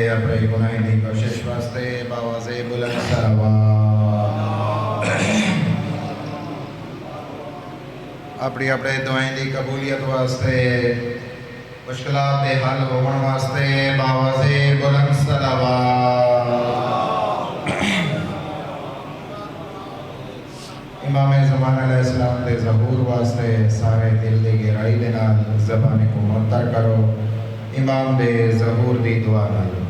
اپنے گناہیں دی کوشش واسطے باواز بلند سروا اپنی دعائیں دی قبولیت واسطے مشکلات حل ہون واسطے باواز بلند سروا امام زمان علیہ السلام دے ظہور واسطے سارے دل دی گہرائی دے نال زبان کو معطر کرو امام دے ظہور دی دعا نال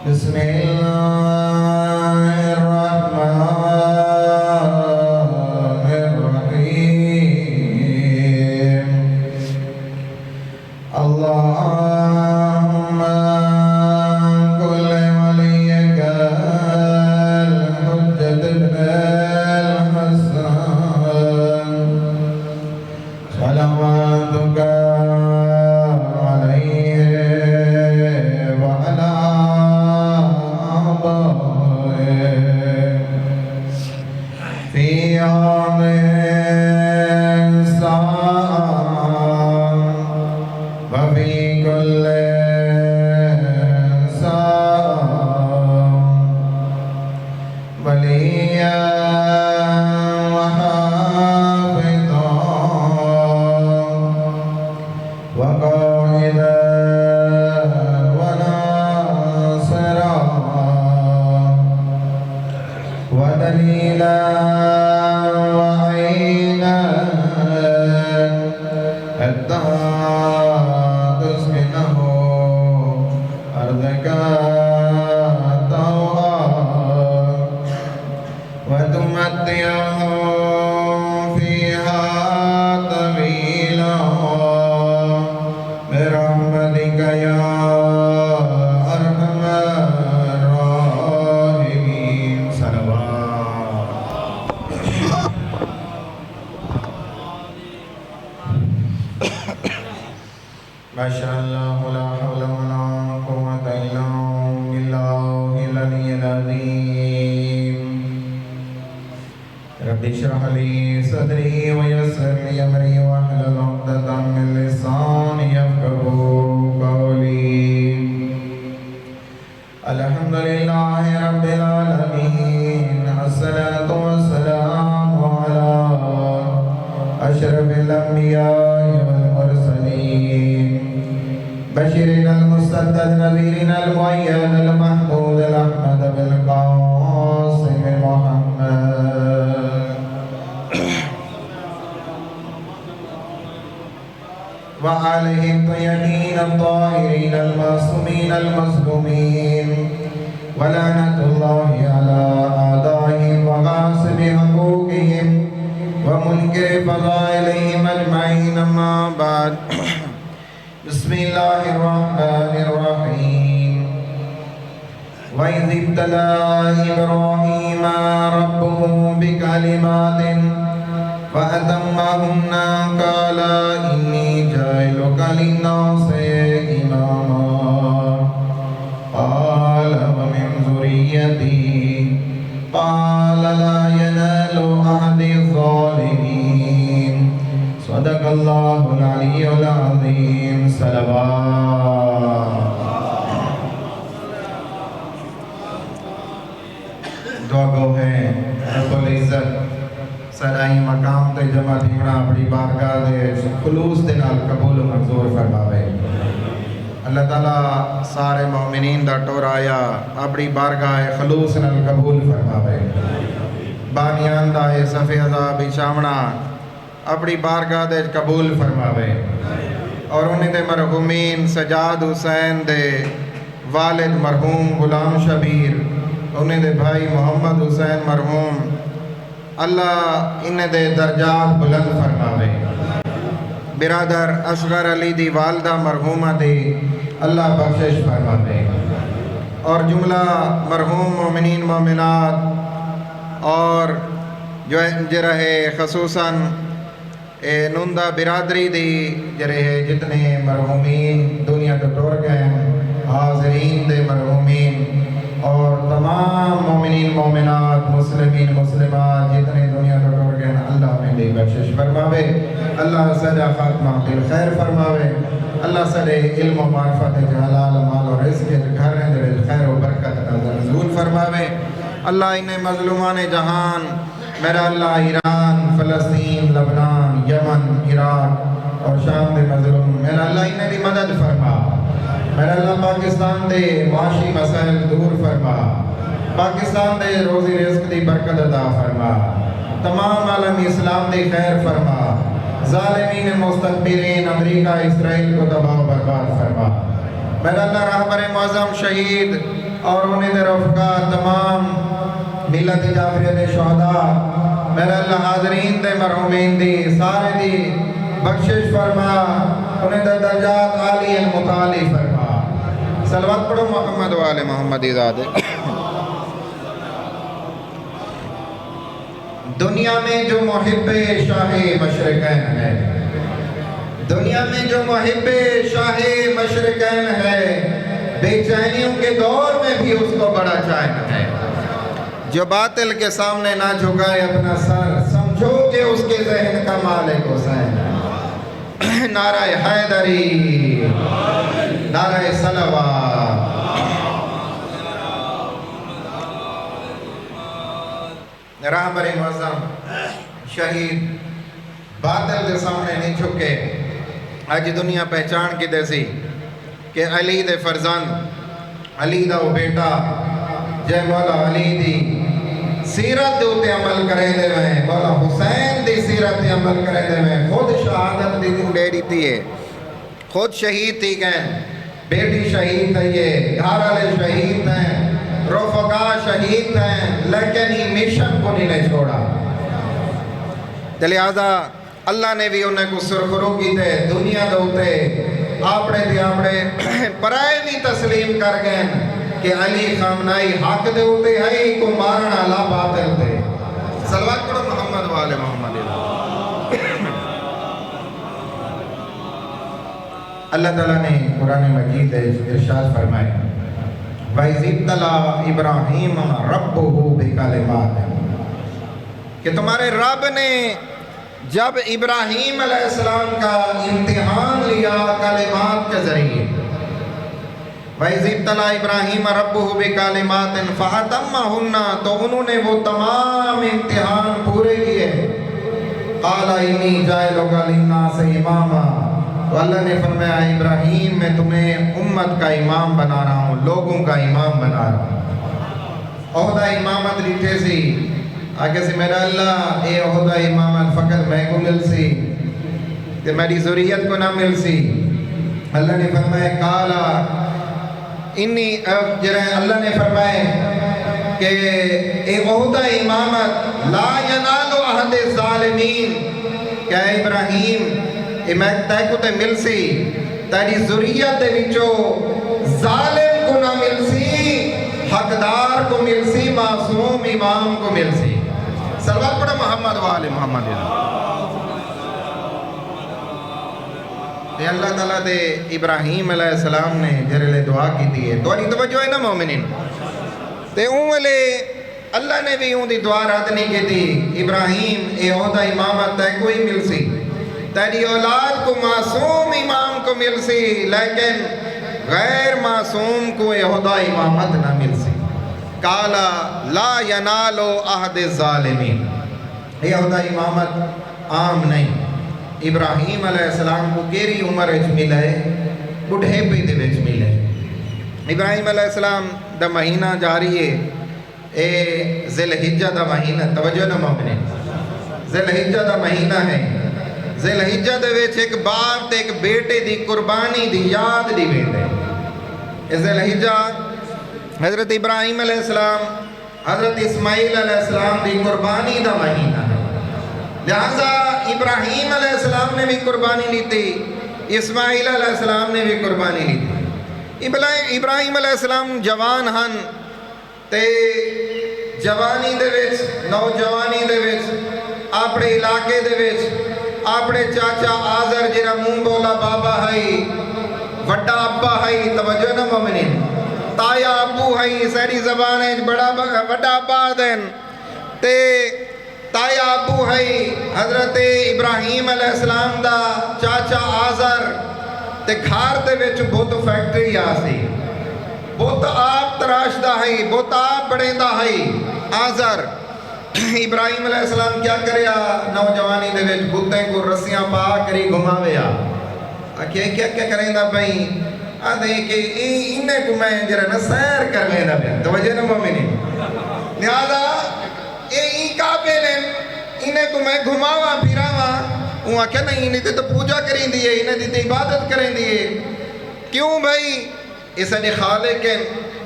بسم اللہ الرحمن الرحیم اللہم کل ولیک الحجت ابن الحسن صلواتک اپنی بارگاہ خلوص نال قبول فرماوے بانیان دا صفِ عذاب شامنا اپنی بارگاہ دے قبول فرماوے اور انہیں دے مرحومین سجاد حسین دے والد مرحوم غلام شبیر انہیں دے بھائی محمد حسین مرحوم اللہ انہیں دے درجات بلند فرماوے برادر اصغر علی دی والدہ مرحومہ دی اللہ بخشش فرماوے اور جملہ مرحوم مومنین مومنات اور جو رہے خصوصاً نندہ برادری دی جرہے جتنے مرحومین دنیا کو ٹور گئے حاضرین دے مرحومین اور تمام مومنین مومنات مسلمین مسلمات جتنے دنیا کو ٹور گئے اللہ میں دی بخشش فرماوے اللہ سجا خاتمہ بالخیر فرماوے اللہ سجے علم و معرفت حلال مال و رزق اللہ انہیں مظلومان جہان میرا اللہ ایران، فلسطین، لبنان، یمن، عراق اور شام دے مظلوم میرا اللہ انہیں دی مدد فرما۔ میرا اللہ پاکستان دے معاشی مسائل دور فرما، پاکستان دے روزی رزق دی برکت عطا فرما، تمام عالم اسلام دی خیر فرما، ظالمین مستکبرین امریکہ اسرائیل کو تباہ و برباد فرما۔ میرا اللہ رہبر معظم شہید اور انہیں دے رفقا تمام ملت جعفریت شہداء میرا اللہ حاضرین دے مرحومین دی سارے دی بخشش فرما، انہیں دے درجات عالی متعالی فرما۔ صلوات پڑھو محمد و آل محمد ازادے۔ دنیا میں جو محب شاہ مشرقین ہے، دنیا میں جو محب شاہ مشرقین ہے، بے چینیوں کے دور میں بھی اس کو بڑا چین ہے۔ جو باطل کے سامنے نہ جھکائے اپنا سر، سمجھو کہ اس کے ذہن کا مالک حسین ہے۔ نعرہ حیدری، نعرہ صلوات۔ رہبر معظم شہید باطل کے سامنے نہیں جھکے۔ آج دنیا پہچان کی دیسی کہ علی دے فرزند، علی دا وہ بیٹا جے مولا علی دی سیرت دے اتے عمل کرے دے میں، مولا حسین دی سیرت دے عمل کرے دے میں، خود شہادت دی ڈیری تھی ہے، خود شہید تھی کہیں، بیٹی شہید ہے، یہ گھر والے شہید ہیں، رفقا شہید ہیں، لیکن یہ مشن کو نہیں چھوڑا۔ لہذا اللہ نے بھی انہیں کو سرخرو کی تھے دنیا دوتے اپنے پرائے بھی تسلیم کر گئے کہ علی خامنائی حق دے ہوتے ہیں کو مارنا لا باطل دے۔ صلوات پڑھو محمد و آل محمد۔ اللہ تعالیٰ نے قرآن مجید ارشاد فرمائے وَإِذِ ابْتَلَىٰ إِبْرَاهِيمَ رَبُّهُ بِكَلِمَاتٍ، کہ تمہارے رب نے جب ابراہیم علیہ السلام کا امتحان لیا کلمات کے ذریعے، وَإِذِ ابْتَلَىٰ إِبْرَاهِيمَ رَبُّهُ بِكَلِمَاتٍ فَأَتَمَّهُنَّ، تو انہوں نے وہ تمام امتحان پورے کیے۔ قَالَ إِنِّي جَاعِلُكَ لِلنَّاسِ إِمَامًا، تو اللہ نے فرمایا ابراہیم میں تمہیں امت کا امام بنا رہا ہوں، لوگوں کا امام بنا رہا ہوں۔ عہدہ امامت ریٹھے سی آگے سے میرا اللہ اے عہدہ امامت فقط میں کو مل سی کہ میری ذریت کو نہ مل سی۔ اللہ نے فرمایا کالا انی اللہ نے فرمایا کہ اے عہدہ امامت لا ینال عہد الظالمین، کہ اے ابراہیم میں تے کو تے مل سی، تیری ذریت دے وچوں ظالم کو نہ مل سی، حقدار کو مل سی، معصوم امام کو مل سی۔ صلوات پڑھو محمد و آل محمد۔ اللہ تعالیٰ دے ابراہیم علیہ السلام نے جرے لے دعا کی دی ہے، دعا توجہ ہے نا مومنین، تے اون والے اللہ نے بھی اون دی دعا رد نہیں کی دی، ابراہیم اے عہدہ امامت تے کوئی مل سی، تیری اولاد کو معصوم امام کو مل سی، لیکن غیر معصوم کو عہدہ امامت نہ مل سی۔ کالا لا ینالو عہد الظالمین، یہ عہدہ امامت عام نہیں۔ ابراہیم علیہ السلام کو کیری عمر اچ ملا ہے، بڑھے پی دے وچ ملا ہے۔ ابراہیم علیہ السلام دا مہینہ جاری ہے، اے ذی الحجہ دا مہینہ، توجہ نہ مومنین، ذی الحجہ دا مہینہ ہے، ذی الحجہ دے وچ ایک باپ تے ایک بیٹے دی قربانی دی یاد دی ویندے۔ ذی الحجہ حضرت ابراہیم علیہ السلام حضرت اسماعیل علیہ السلام دی قربانی دا مہینہ ہے، لہذا ابراہیم علیہ السلام نے بھی قربانی لی تھی، اسماعیل علیہ السلام نے بھی قربانی لی تھی۔ ابراہیم علیہ السلام جوان ہن تے جوانی دے وچ نوجوانی دے وچ اپنے علاقے دے وچ اپنے چاچا آزر جرا منہ بولا بابا ہے، وڈا ابا ہے، توجہ نہ مومنین، تایا ابو ہے، ساری زبان ہے بڑا وڈا ابا دین تے تایا ابو ہے حضرت ابراہیم علیہ السلام دا چاچا آزر تے گھر دے وچ بت فیکٹری آسی، بت آپ تراش دا ہے، بت آپ بڑے دا ہے، آزر ابراہیم علیہ السلام کیا کریا نوجوانی دے وچ بتیں کو رسیاں پا کری گھماویا آکھے کیا کیا کریں دا بھائی آدھے کہ انہیں کو میں جرہ نا سیر کر لیں دا پیا توجہ نا مومنی لہذا این قابل ہیں انہیں کو میں گھماوا پھراوا وہ آکھے نہیں انہیں تو پوجا کریں دیئے انہیں تو عبادت کریں دیئے کیوں بھائی اس نے خالق ہیں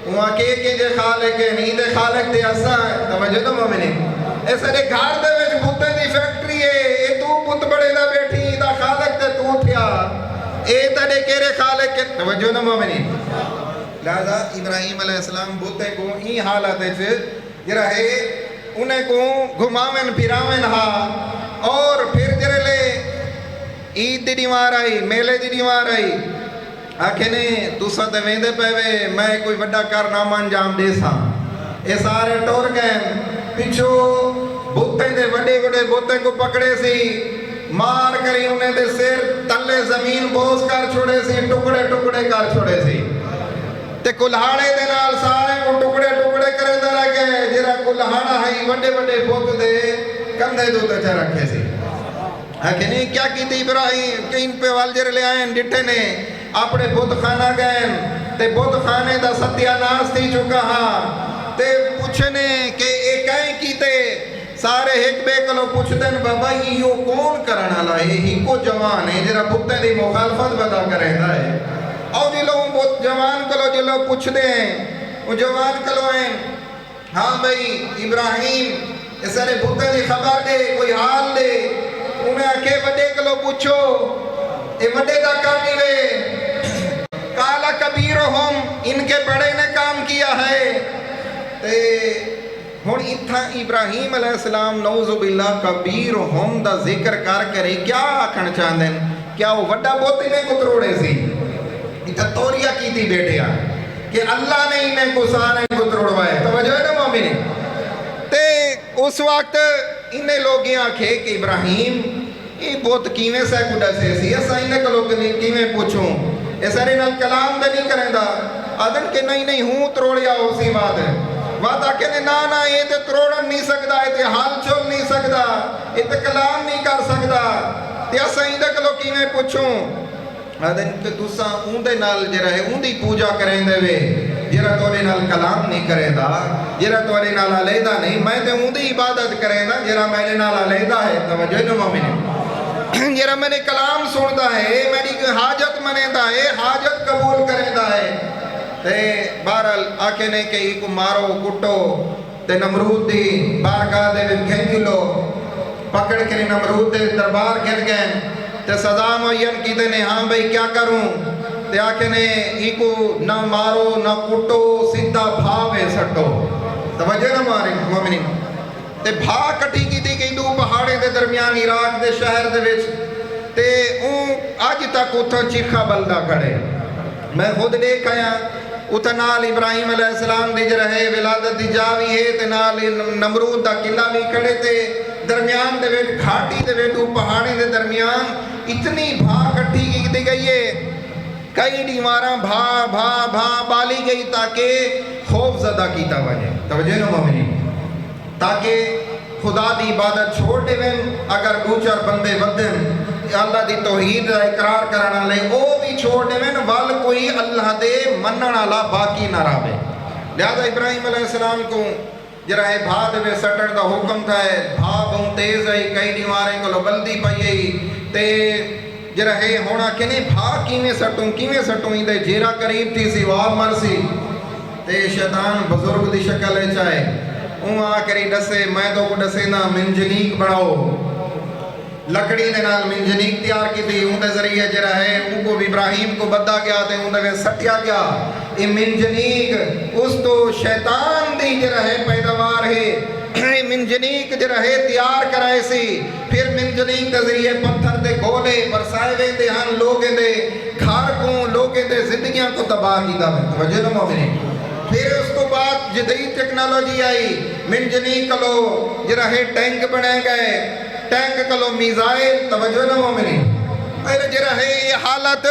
وہاں کے جے خالق ہیں نہیں دے خالق دے اسا ہے توجہ نا مومنی اس نے گھار دے وچ بھتے دی فیکٹری ہے اے تو بت بڑے دا بیٹھی دا خالق تے تو تھیا اے تڑے کیرے خالق ہے توجہ نا مومنی لہذا ابراہیم علیہ السلام بھتے کو ہی حالت ہے جرہ ہے انہیں کو گھماویں پھراویں ہا اور پھر جرہ لے عید دی دیوار آئی میلے دی دیوار آئی آکھے نے تُسا تے ویندے پہوے میں کوئی وڈا کارنامہ انجام دے سا اے سارے ٹور گئے پچھو بوتیں دے وڈے وڈے بوتیں کو پکڑے سی مار کری انہیں دے سر تلے زمین بوز کر چھوڑے سی ٹکڑے ٹکڑے کر چھوڑے سی تے کلہاڑے دے نال سارے کو ٹکڑے ٹکڑے کرے دا رکھے جرا کلہاڑا ہے وڈے وڈے بوت دے کندھے دو تے رکھے سی آکھے نہیں کیا کی تھی ابراہیم کہ ان پہ والجر لے آئیں ڈٹھے نے اپنے بت خانہ گئے تے بت خانے دا ستیہ ناس تھی چکا ہاں تے پوچھنے کہ ایک کہیں کیتے سارے ایک بے کلو پوچھ دیں بابا یہ کون کرنا لائے ہی کو جوان ہے جرا بتے دی مخالفت بدا کریں دا ہے اور جی لوگ بہت جوان کلو جو لوگ پوچھ دیں وہ جوان کلو ہیں ہاں بھئی ابراہیم اس نے بتے دی خبر دے کوئی حال دے انہیں آکھے وڈے کلو پوچھو اے وڈے دا کام ہی وے کالا کبیرہم ان کے بڑے نے کام کیا ہے تے ہون اتھا ابراہیم علیہ السلام نعوذ باللہ کبیرہم دا ذکر کر کرے کیا آکھن چاندیں کیا وہ وڈا بوتی نے کتروڑے سی اتھا توریہ کی تھی بیٹھیا کہ اللہ نے انہیں کو سارے کتروڑوائے توجہ ہے نا مومنی تے اس وقت انہیں لوگیں آکھے کہ ابراہیم یہ بہت کیویں سے کڈا سے سی ایسا انہیں کلو کیویں پوچھوں ایسا نال کلام دے نہیں کریں دا آدن کہ نہیں ہوں تروڑیا ہو سی بات آکھے نے نا یہ تے تروڑن نہیں سکتا یہ تے حال چل نہیں سکتا یہ تے کلام نہیں کر سکتا تے ایسا انہیں کلو کیویں پوچھوں آدن کہ تُسا اندے نال جرہ ہے اندی پوجا کریں دے وے جرہ توڑے نال کلام نہیں کریں دا جرہ توڑے نال علیدہ نہیں میں تے اندی عبادت کریں دا جرہ میں نال علیدہ ہے توجہ نو مومنی جرہ میں نے کلام سنتا ہے میری حاجت منیندہ ہے حاجت قبول کریں ہے تے بہرحال آکھے نے کہ ایک مارو کٹو تے نمرود دی بارگاہ دے کھینچ لو پکڑ کے نمرود دے دربار گر گئے تے سزا معین کی تے نے ہاں بھئی کیا کروں تے آکھے نے ایکو نہ مارو نہ کٹو سیدھا بھاوے سٹو توجہ نہ مارے مومنین تے بھا کٹی کی تھی کہ دو پہاڑے دے درمیان عراق دے شہر دے وچ تے اون آج تک اتھا چیخا بلدہ کھڑے میں خود دیکھ آیا اتھا نال ابراہیم علیہ السلام دی جرہے ولادت دی جاوی ہے تے نال نمرود دا قلعہ بھی کھڑے تے درمیان دے ویٹ گھاٹی دے ویٹ پہاڑے دے درمیان اتنی بھا کٹی کی دی گئی ہے کئی دیواراں بھا بالی گئی تاکہ خوف زدہ کیتا وجہ توجہ نو مومنی تاکہ خدا دی عبادت چھوڑ دے وین اگر دوچار بندے ودن اللہ دی توحید اقرار کرنا لے او بھی چھوڑ دے وین وال کوئی اللہ دے منن والا باقی نہ رہے لہذا ابراہیم علیہ السلام کو جرائے بھا دے سٹر دا حکم تھا ہے بھا بہت تیز ہے کئی دیواریں کو بلدی پئی تے جرائے ہونا کنے بھا کیویں سٹوں ہی دے جیرا قریب تھی سی واب مرسی تے شیطان بزرگ دی شکل ہے چاہے اون آکری ڈسے میں تو کو ڈسے نا منجنیک بڑھاؤ لکڑی دے نال منجنیک تیار کی تھی اون دے ذریعے جرا ہے اون کو ابراہیم کو بدہ گیا تے اون دے سٹیا گیا یہ منجنیک اس تو شیطان دی جرا ہے پیداوار ہے منجنیک جرا ہے تیار کرائے سی پھر منجنیک دے ذریعے پتھر دے گولے برسائے وے دے ہن لوگیں دے گھر کو لوگیں دے زندگیاں کو تباہ کی دا وجہ نہ مومنین پھر اس کو بعد جدید ٹیکنالوجی آئی منجنیک کلو جرا ہے ٹینک بنے گئے ٹینک کلو میزائل توجہ نہ مومنی اور جرا ہے یہ حالت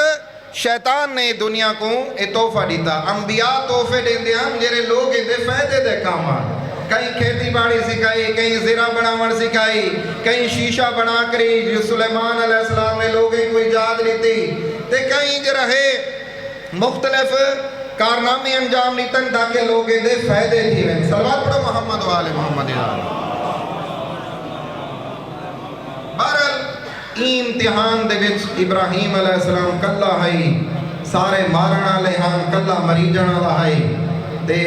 شیطان نے دنیا کو یہ تحفہ دیتا انبیاء تحفے دیں دے ہم جرے لوگ دے فائدے دے کام کہیں کھیتی باڑی سکھائی، کہیں زرہ بناون سکھائی، کہیں شیشہ بنا کری جو سلیمان علیہ السلام نے لوگیں کو ایجاد لیتی، تے کہیں جو رہے مختلف کارنامے انجام لیتن تاکہ لوگیں دے فائدے تھی ویں۔ صلوات پڑھو محمد و آل محمد۔ بہرحال این امتحان دے وچ ابراہیم علیہ السلام کلا ہے، سارے مارنا لے ہاں کلا مریجنا دا ہے، تے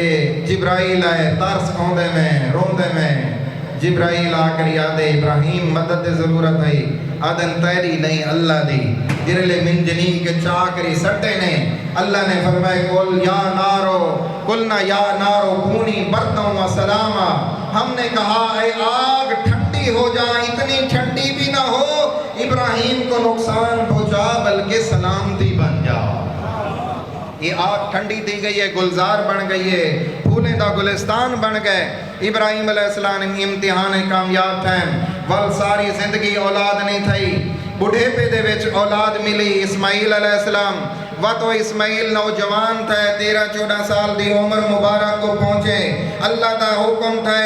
جبرائیل آئے ترس کھوندے میں روندے میں، جبرائیل آ کر یادے ابراہیم مدد ضرورت ہے، آدن تیری نہیں اللہ دی، جرلے من جنی کے چاکری سٹے نے، اللہ نے فرمائے قل یا نارو، قلنا یا نارو کونی بردوں و سلاما، ہم نے کہا اے آگ ٹھنڈی ہو جا، اتنی ٹھنڈی بھی نہ ہو ابراہیم کو نقصان پہنچا بلکہ سلامتی بن جا۔ یہ آگ ٹھنڈی دی گئی ہے، گلزار بن گئی ہے، پھولیں دا گلستان بن گئے۔ ابراہیم علیہ السلام امتحان کامیاب تھے، ول ساری زندگی اولاد نہیں تھی، بڑھے پہ دے وچ اولاد ملی اسماعیل علیہ السلام، وہ تو اسماعیل نوجوان تھے، 13-14 سال دی عمر مبارک کو پہنچے، اللہ دا حکم تھا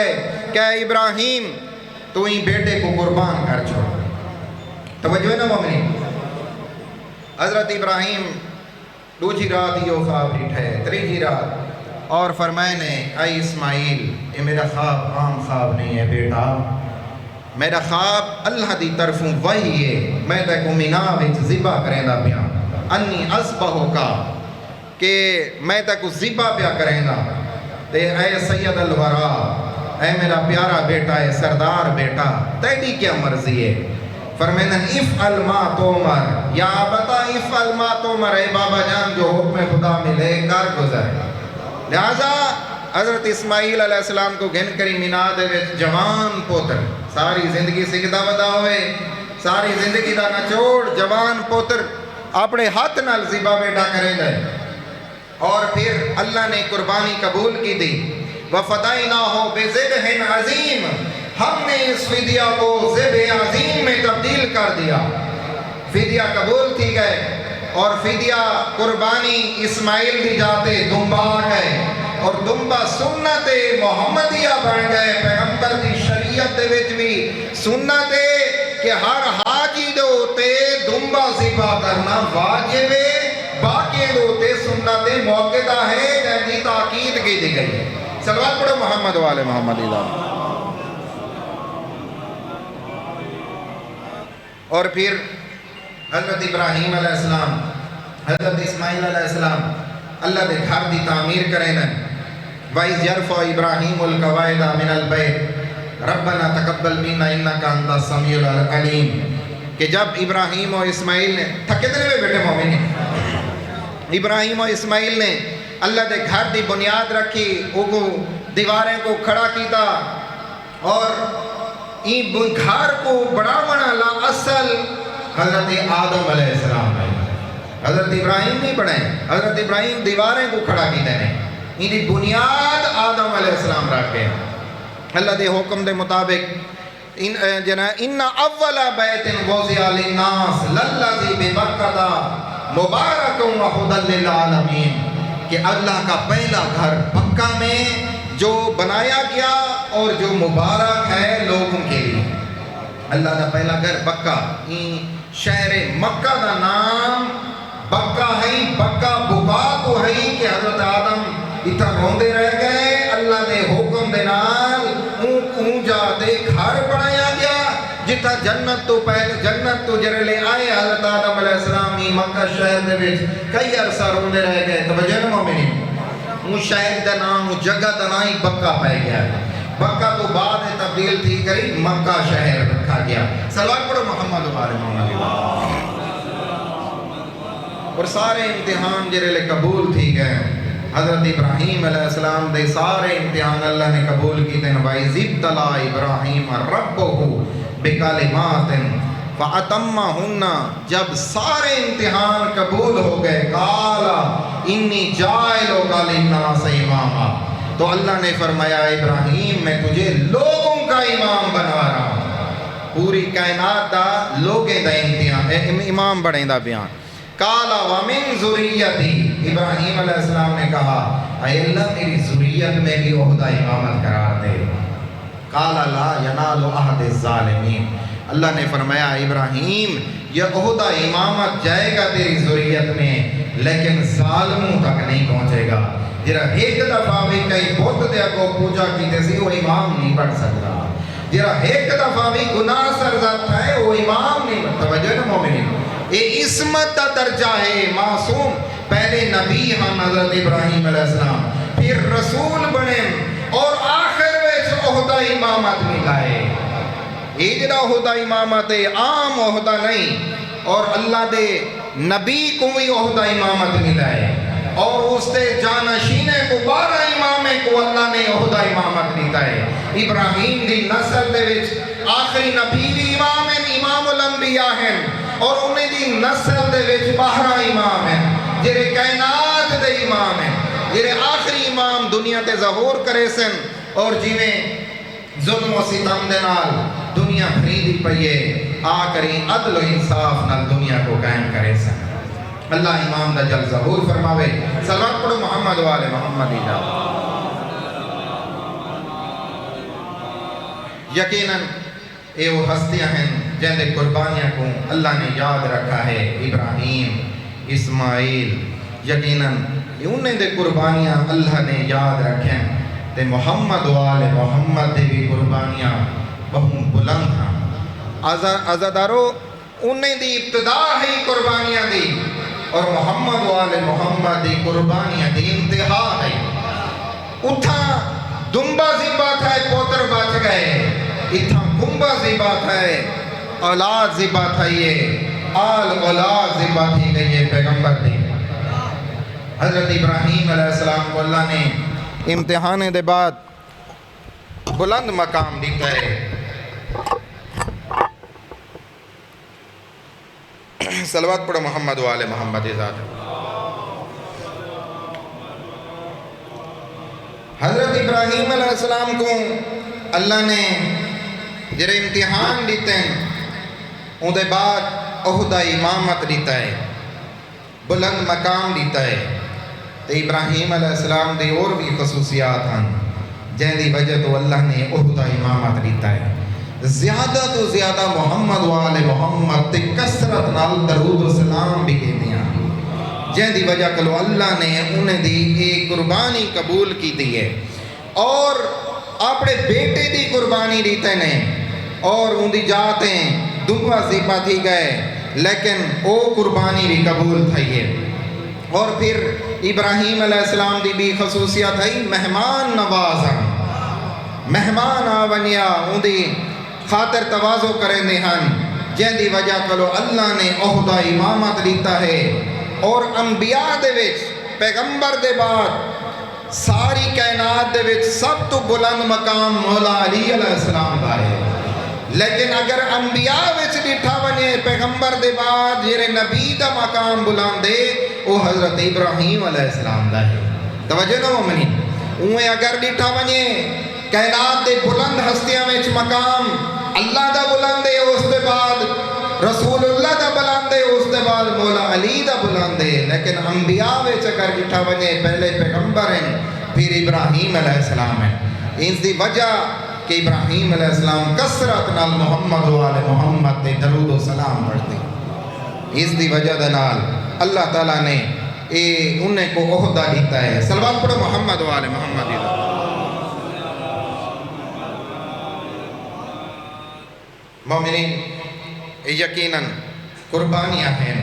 کہ ابراہیم تو ہی بیٹے کو قربان کر چھوڑ۔ توجہ ہے نا مومنین، حضرت ابراہیم دوسری رات یہ خواب ڈٹھے، تیسری رات اور فرمائے نے اے اسماعیل یہ میرا خواب عام خواب نہیں ہے بیٹا، میرا خواب اللہ دی طرفوں وحی ہے، میں تے کو مینا وچ ذبح کریں دا پیا، انی اذبحو کا کہ میں تے کو ذبح پیا کریں دا، تے اے سید الورا، اے میرا پیارا بیٹا، اے سردار بیٹا، تیری کیا مرضی ہے؟ فرمائنا افعل ما تؤمر، یا بتا افعل ما تؤمر، اے بابا جان جو حکم خدا ملے کر گزر۔ لہذا حضرت اسماعیل علیہ السلام کو گھن کری مینا دے وچ جوان پوتر، ساری زندگی سکھدا ودا ہوئے، ساری زندگی دا نچوڑ جوان پوتر اپنے ہاتھ نال ذبح بیٹا کرے گئے، اور پھر اللہ نے قربانی قبول کی دی، وَفَدَيْنَاهُ بِذِبْحٍ عَظِيمٍ، ہم نے اس فدیہ کو ذبح عظیم میں تبدیل کر دیا، فدیہ قبول کی گئے، اور فدیہ قربانی اسماعیل دی جاتے دمبا گئے، اور دمبا سنت محمدیہ بن گئے، پیغمبر دی شریعت دے وچ بھی سنت کہ ہر حاجی دے ہوتے دمبا ذبح کرنا واجب ہے، باقی دے ہوتے سنت موقعہ ہے جن کی تاکید کی دی گئی ہے۔ صلوات پڑھو محمد والے محمد اللہ۔ اور پھر حضرت ابراہیم علیہ السلام، حضرت اسماعیل علیہ السلام اللہ دے گھر دی تعمیر کریں نا، وَإِذْ يَرْفَعُ إِبْرَاهِيمُ الْقَوَاعِدَ مِنَ الْبَيْتِ رَبَّنَا تَقَبَّلْ مِنَّا إِنَّكَ أَنْتَ السَّمِيعُ الْعَلِيمُ، کہ جب ابراہیم و اسماعیل نے تھکے دنے میں بیٹے مومن، ابراہیم و اسماعیل نے اللہ دے گھر دی بنیاد رکھی، وہ دیواریں کو کھڑا کیتا، اور این گھر کو بڑھاونا لا اصل حضرت آدم علیہ السلام ہے، حضرت ابراہیم نہیں بڑھائیں، حضرت ابراہیم دیواریں کو کھڑا کی دینے، این دی بنیاد آدم علیہ السلام رکھ گئے۔ اللہ دے حکم دے مطابق ان اول بیت وضع للناس للذی ببکہ مبارک و ہدی للعالمین، کہ اللہ کا پہلا گھر مکہ میں جو بنایا گیا اور جو مبارک ہے لوگوں کے لیے، اللہ کا پہلا گھر بکہ، شہر مکہ کا نام بکہ ہے، بکہ بکا کو ہے کہ حضرت آدم اتنا روندے رہ گئے، اللہ دے حکم دے نال اون جاتے گھر بنایا گیا، جتا جنت تو پہلے جنت تو جرے لے آئے حضرت آدم علیہ السلام ہی مکہ شہر دے وچ کئی عرصہ روندے رہ گئے۔ توجہ نا مومنین، اون شہر دا نام اون جگہ دا نام ہی بکہ پائے گیا ہے، بکہ تو بعد تبدیل تھی کری مکہ شہر رکھا گیا۔ صلوات پڑھو محمد و آل محمد۔ اور سارے امتحان جرے لے قبول تھی گئے، حضرت ابراہیم علیہ السلام دے سارے امتحان اللہ نے قبول کی تین، وَإِذِ ابْتَلَىٰ إِبْرَاهِيمَ رَبُّهُ بِكَلِمَاتٍ فَأَتَمَّهُنَّ، جب سارے امتحان قبول ہو گئے، قَالَ إِنِّي جَاعِلُكَ لِلنَّاسِ إِمَامًا، تو اللہ نے فرمایا ابراہیم میں تجھے لوگوں کا امام بنا رہا ہوں، پوری کائنات دا لوگیں دا امام بڑھیں دا بیان۔ قالا ومن ذریتی، ابراہیم علیہ السلام نے کہا اے اللہ میری ذریت میں بھی عہدہ امامت قرار دے۔ قال لا ینال عہد الظالمین، اللہ نے فرمایا ابراہیم یہ عہدہ امامت جائے گا تیری ذریت میں لیکن ظالموں تک نہیں پہنچے گا۔ جرا ایک دفعہ بھی کئی بت دے کو پوجا کیتے سی وہ امام نہیں بن سکتا، جرا ایک دفعہ بھی گناہ سرزد ہے وہ امام نہیں بن۔ توجہ نا مومنین، یہ عصمت کا درجہ ہے، معصوم پہلے نبی ہم حضرت ابراہیم علیہ السلام، پھر رسول بنے اور آخر وچ عہدہ امامت ملائے۔ یہ جڑا عہدہ امامت ہے عام عہدہ نہیں، اور اللہ دے نبی کو بھی عہدہ امامت ملائے، اور اس دے جانشین کو 12 امامے کو اللہ نے عہدہ امامت دیتا ہے۔ ابراہیم دی نسل دے وچ آخری نبی بھی امام ہیں، امام الانبیاء ہیں، اور انہیں دی نسل دے وچ 12 امام ہیں جڑے کائنات دے امام ہیں، جڑے آخری امام دنیا تے ظہور کرے سن، اور جویں ظلم و ستم دے نال دنیا خریدی پئیے آ کری عدل و انصاف نال دنیا کو قائم کرے سن۔ اللہ امام دا جل ظہور فرماوے۔ صلوات پڑھو محمد و آل محمد جا۔ یقیناً اے وہ ہستیاں ہیں جن دے قربانیاں کو اللہ نے یاد رکھا ہے، ابراہیم، اسماعیل، یقیناً انہیں دے قربانیاں اللہ نے یاد رکھیں، تے محمد و آل محمد دے بھی قربانیاں بہت بلند ہیں۔ عزادارو انہیں دی ابتدا ہے قربانیاں دی، اور محمد و آل محمد دی قربانیاں دی انتہا ہے۔ اتھا دنبا ذبح تھا پوتر بچ گئے، اتھا کنبا ذبح تھا اولاد ذبح تھا، یہ آل اولاد ذبح تھی گئی ہے پیغمبر دی۔ حضرت ابراہیم علیہ السلام کو اللہ نے امتحان دے بعد بلند مقام دیتا ہے۔ صلوات پڑھو محمد و آل محمد ذات۔ حضرت ابراہیم علیہ السلام کو اللہ نے جرے امتحان دیتے ہیں ان دے بعد عہدہ امامت دیتا ہے، بلند مقام دیتا ہے۔ تو ابراہیم علیہ السلام دے اور بھی خصوصیات ہیں جن دی وجہ تو اللہ نے عہدہ امامت دیتا ہے۔ زیادہ تو زیادہ محمد و آل محمد تے کثرت نال درود و سلام بھی کہتے ہیں، جن دی وجہ کلو اللہ نے انہیں دی ایک قربانی قبول کی دی ہے، اور اپنے بیٹے دی قربانی دیتے ہیں، اور ان دی جاتیں دنوا ذبح تھی گئے لیکن او قربانی بھی قبول تھی ہے۔ اور پھر ابراہیم علیہ السلام دی بھی خصوصیت ہے مہمان نوازا، مہمان آونیا ان دی خاطر توازو کریں دے ہن، جن دی وجہ کلو اللہ نے عہدہ امامت دیتا ہے۔ اور انبیاء دے وچ پیغمبر دے بعد ساری کائنات دے وچ سب تو بلند مقام مولا علی علیہ السلام دا ہے، لیکن اگر انبیاء وچ ڈٹھا بنے پیغمبر دے بعد جیرے نبی دا مقام بلند دے وہ حضرت ابراہیم علیہ السلام دا ہے۔ توجہ نہ مومنین، اوہیں اگر ڈٹھا بنے کائنات دے بلند ہستیاں وچ مقام اللہ دا بلند ہے، اس دے بعد رسول اللہ دا بلند ہے، اس دے بعد مولا علی دا بلند ہے، لیکن انبیاء وچ اگر ڈٹھا بنے پہلے پیغمبر ہیں پھر ابراہیم علیہ السلام ہیں۔ اس دی وجہ کہ ابراہیم علیہ السلام کثرت نال محمد و آل محمد دے درود و سلام پڑھتے، اس دی وجہ دے نال اللہ تعالیٰ نے انہیں کو عہدہ دیتا ہے۔ صلوات پڑھو محمد و آل محمد۔ مومنین یقیناً قربانیاں ہیں،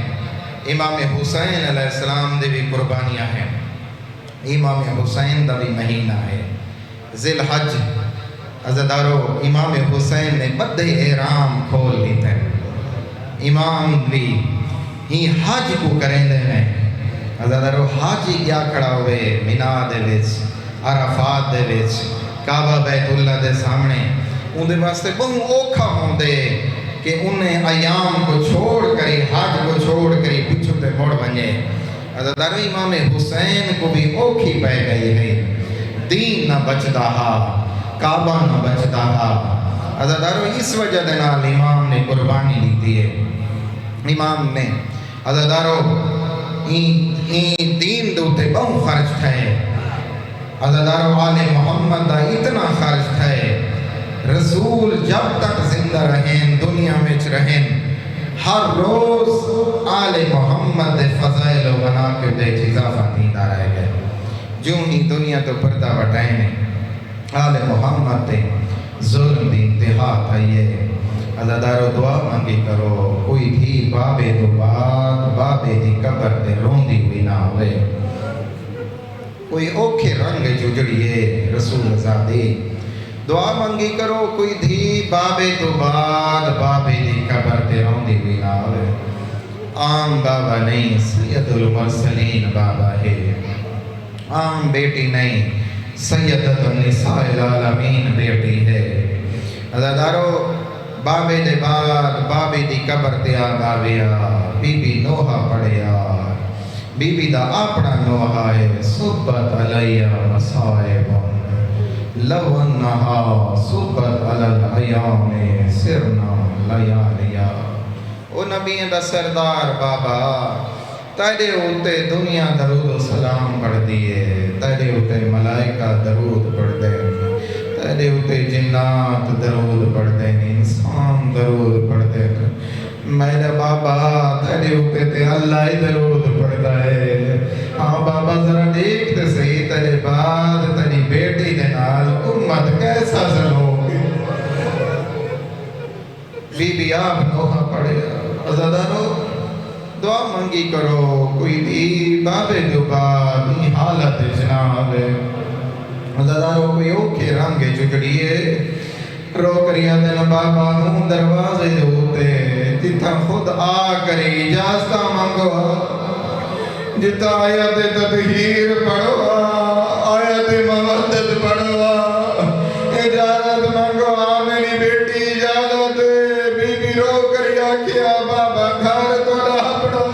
امام حسین علیہ السلام دے بھی قربانیاں ہیں۔ امام حسین دا بھی مہینہ ہے ذی الحج، عزادارو امام حسین نے بدھ احرام کھول لیتا ہے، امام بھی ہی حج کو کریں دے میں عزادارو حاجی کیا کھڑا ہوئے مینا دے وچ عرفات دے وچ کعبہ بیت اللہ دے سامنے، ان دے واسطے بہت اوکھا ہوں دے کہ انہیں ایام کو چھوڑ کری حج کو چھوڑ کری پچھو تے موڑ بنجے۔ عزادارو امام حسین کو بھی اوکھی پہ گئی ہے، دین نہ بچدا ہا، کعبہ نہ بچدا ہا۔ عزادارو اس وجہ دے نال امام نے قربانی لیتی ہے، امام نے عزادارو این دین دوتے بہت خرچ تھے عزادارو آل محمد دا اتنا خرچ تھے رسول جب تک زندہ رہیں دنیا میں رہیں ہر روز آل محمد دے فضائل و مناقب دے اضافہ دیندہ رہ گئے جو ہی دنیا تو پردہ وٹائیں نے آل محمد دے ظلم دی انتہا تھائیے عزادارو دعا مانگی کرو کوئی بھی بابے تو بعد بابے دی قبر دے روندی ہوئی نہ ہوئے کوئی اوکھے رنگ جڑیے رسول زادی دعا مانگی کرو کوئی دھی بابے تو بعد بابے دی قبر تے روندی ہوئی نہ ہوئے عام بابا نہیں سید المرسلین بابا ہے عام بیٹی نہیں سیدت النساء العالمین بیٹی ہے عزادارو بابے دے بعد بابے دی قبر تے آگاویا بی بی نوحہ پڑھیا بی بی دا اپنا نوحہ ہے صبت علیہ مصائبن لو انہا صبت علی الایام سرنا لیالیا او نبی دا سردار بابا تیرے ہوتے دنیا درود و سلام پڑھ دیئے تیرے ہوتے ملائکہ درود پڑھ دے تیرے ہوتے جنات درود پڑھ دے انسان درود پڑھ دے میرے بابا تیرے ہوتے تے اللہ درود پڑھ دے ہاں بابا ذرا دیکھتے صحیح تیرے بعد تیری بیٹی دے نال امت کیسا سلوگی بی بی آپ نوحہ پڑھے عزادارو دعا منگی کرو کوئی بھی بابے جو بابی حالت جناب ہے عزادارو کوئی اوکھے رنگ چکڑیے رو کریا دن بابا نوں دروازے ہوتے جتا خود آ کری اجازتہ منگو جتا آیت تطہیر پڑھو آیت مودت پڑھو اجازت منگو میری بیٹی اجازت بی بی رو کریا کیا بابا گھر تو اپنا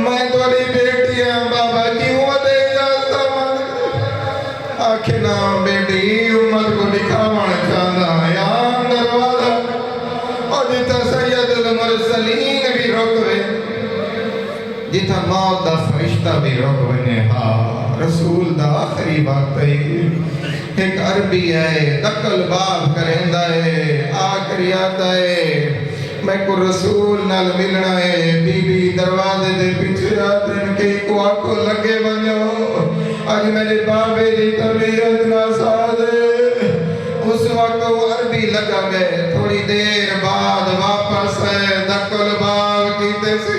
میں توڑی بیٹی ہیں بابا کیوں دے اجازتہ منگ آکھنا بیٹی امت کو دکھاوان چاہتا ہے آن دروازہ اور جتا سید المرسلین بھی رکھوے جتا موت دا فرشتہ بھی رکھوے ہاں رسول دا آخری بات ہے ایک عربی ہے دقل باب کریں دائے آخری آتا ہے میں کو رسول نال ملنا ہے بی بی دروازے دے پیچھے آتے ہیں کہ کو آنکھوں لگے بنیو آج میرے بابے دی طبیعت نہ سادے اس وقت وہ عربی لگا گئے تھوڑی دیر بعد واپس ہے دقل باب کیتے سے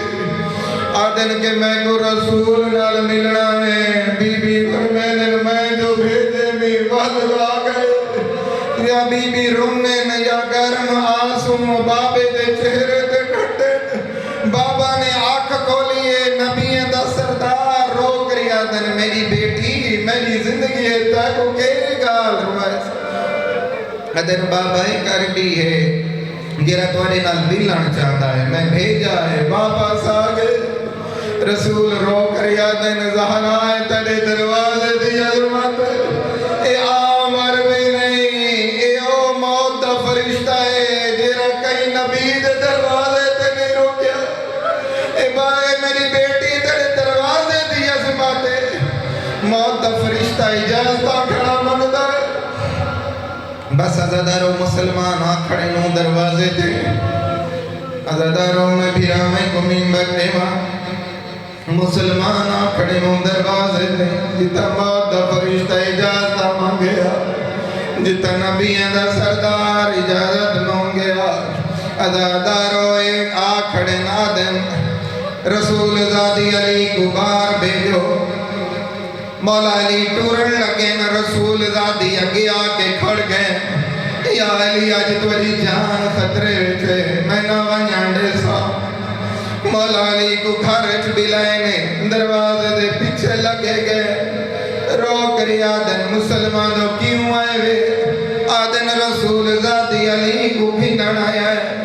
آدن کے میں کو رسول نال ملنا ہے بی بی فرمیدن میں جو بھیجے میں وحد آ گئے یا بی بی رونے میں یا گرم آنسوں بابے دے چہرے تے ڈھٹے بابا نے آنکھ کھولیے نبی دا سردار رو کریا دن میری بیٹی میری زندگی ہے تاکو کیرے گال روائے ادن بابا ایک عربی ہے جرا توڑے نال ملن چاہتا ہے میں بھیجا ہے واپس آگے رسول رو کریا دن زہرائے تڑے دروازے دی عظمت اے عام عربی نہیں اے او موت دا فرشتہ ہے جرا کئی نبی دے دروازے تے نہیں روکیا اے بائے میری بیٹی تڑے دروازے دی عظمت موت دا فرشتہ اجازتہ کھڑا مندہ ہے بس عزادارو مسلمان آکھڑے نو دروازے تھے عزادارو میں بھی رامے کو منبر دیما مسلمان آکھڑے نو دروازے تھے جتا موت دا فرشتہ اجازتہ مانگیا جتا نبی دا سردار اجازت مانگیا عزادارو ایک آکھڑے نادم رسول ذاتی علی کو بار بھیجو مولا علی ٹورن لگے نا رسول ذاتی اگے آکے کھڑ گئے یا علی آج توڑی جان خطرے وچے میں نہ ونیانڈے سا مولا علی کو گھرچ بلائنے دروازے دے پیچھے لگے گئے رو کری آدن مسلمانوں کیوں آئے وے آدن رسول ذاتی علی کو بھی نڑایا ہے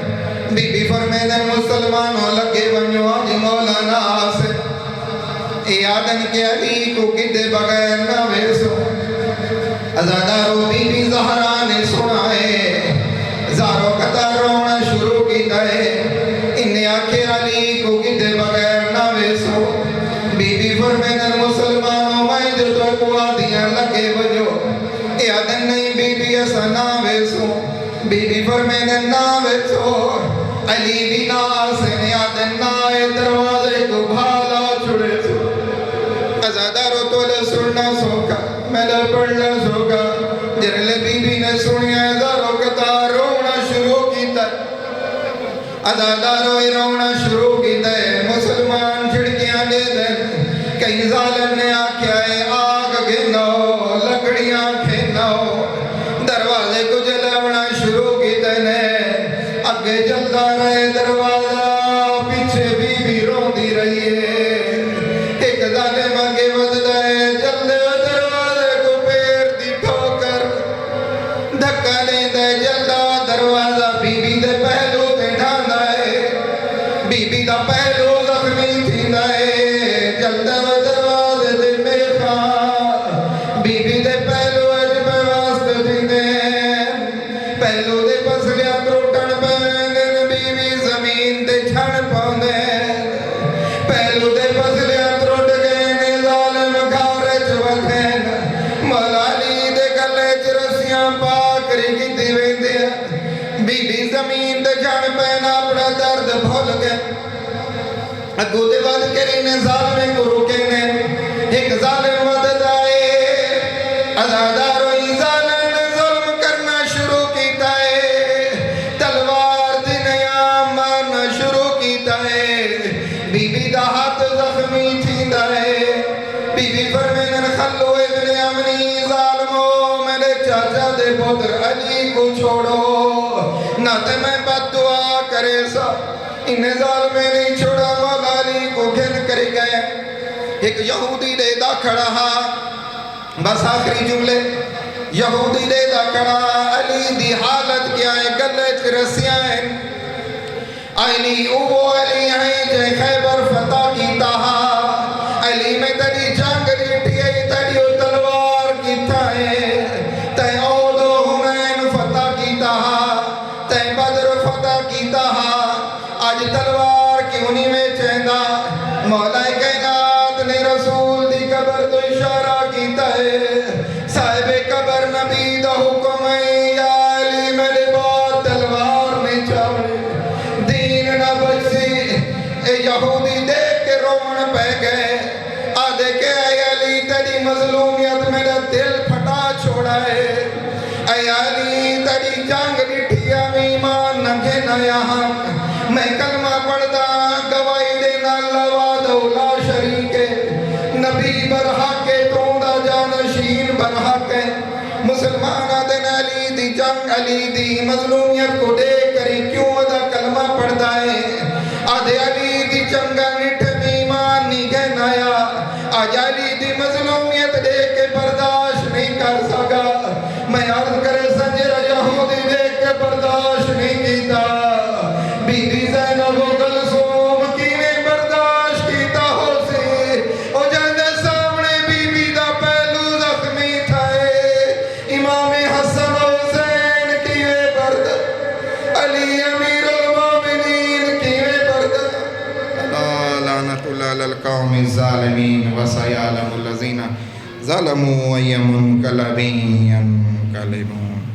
بی بی فرمیدن مسلمانوں لگے ونیو آج مولانا آسے اے آدن کے علی کو کدے بغیر نہ ویسو عزادارو بی بی زہرا نے سنا ہے زارو قطر رونا شروع کی دائے انہیں آخر علی کو کدے بغیر یادن نہیں بی بی اسنا ویسو بی بی فرمین نا ویسو علی بھی ناسن یادن نائے دروازے کو بھالا چھڑے سو ازادارو تولے سننا سوکا میلے پڑھنا سوکا جرلے بی بی نے سنیا ازارو کتا رونا شروع کیتا ازادارو رونا شروع کیتا مسلمان چھڑکیاں دے دیں کئی ظالم نے آکھیا ہے آگ گھنو لکڑیاں کھنو دروازے کو جلاونا شروع کی دینے اگے جلدا رہے دروازہ پیچھے بی رون دی رہی ہے ایک ظالم آگے وزدہ ہے جلدے دروازے کو پیر دی ٹھوکر دھکا لیں دے جلدا دروازہ بی دے پہلو تے ڈھاندا ہے بی دا پہلو زخمی تھی دائے جلدہ دروازے دے میخا بی دے پہلو عجب واسطے تھی دے پہلو دے پس لیا تروٹن پہنگن بی زمین دے چھڑ پاندے پہلو دے پس لیا تروٹ گئے ظالم گھارے چوتھین مولالی دے گلے چرسیاں پاکری کی دیویں دے بی زمین دے چھڑ پہنا اپنا درد بھول گئے اگو دے ود کرینے ظالمیں کو روکینے ایک ظالم ود دائے ازادارو ہی ظالم نے ظلم کرنا شروع کیتا ہے تلوار دی نیا مارنا شروع کیتا ہے بی دا ہاتھ زخمی تھیندا ہے بی فرمینن خلو ابن امنی ظالمو میرے چاچا دے پتر علی کو چھوڑو نہ تے میں بد دعا کرے سا انہیں ظالمیں نہیں چھوڑا مولا علی کو گھن کر گئے ایک یہودی دے دا کھڑا بس آخری جملے یہودی دے دا کھڑا علی دی حالت کیا ہے گلے چرسیاں ہیں علی او علی ہیں جے خیبر فتح کیتا علی میں تڑی جنگ ریٹی ہے تڑی تلوار کیتا ہے تے اودو ہمین فتح کیتا تے بدر فتح کیتا آج تلوار کیوں نہیں میں چہندہ مولا کائنات نے رسول دی قبر تو اشارہ کیتا ہے صاحب قبر نبی دا حکم ہے یا علی میرے بات تلوار میں چاوڑے دین نہ بچی اے یہودی دیکھ کے رومن پہ گئے آدھے کہ اے علی تیری مظلومیت میرا دل پھٹا چھوڑا ہے اے علی تیری جنگ ڈٹھیا ایمان نگے نہ یہاں میں کلمہ پڑھدا گواہی دینا اللہ دولا شریک نبی برحق توندہ جانشین برحق مسلمان آدن علی دی جنگ علی دی مظلومیت کو دے کری کیوں ادا کلمہ پڑھدا ہے آدھے علی دی جنگا نٹھ ایمان نہیں گئے نایا آج علی دی مظلومیت دے کے برداشت نہیں کر سکا میں عرض کرے سنجر یہودی دے کے برداشت نہیں کیتا بی زینب و کلثوم کینے برداشت کیتا ہو سی او جندے سامنے بی دا پہلو زخمی تھائے امام حسن و حسین کیوے برد علی امیر المومنین کیوے برد اللہ لعنت اللہ للقوم الظالمین وسیعلم الذین ظلموا ایم منقلبین ینقلبون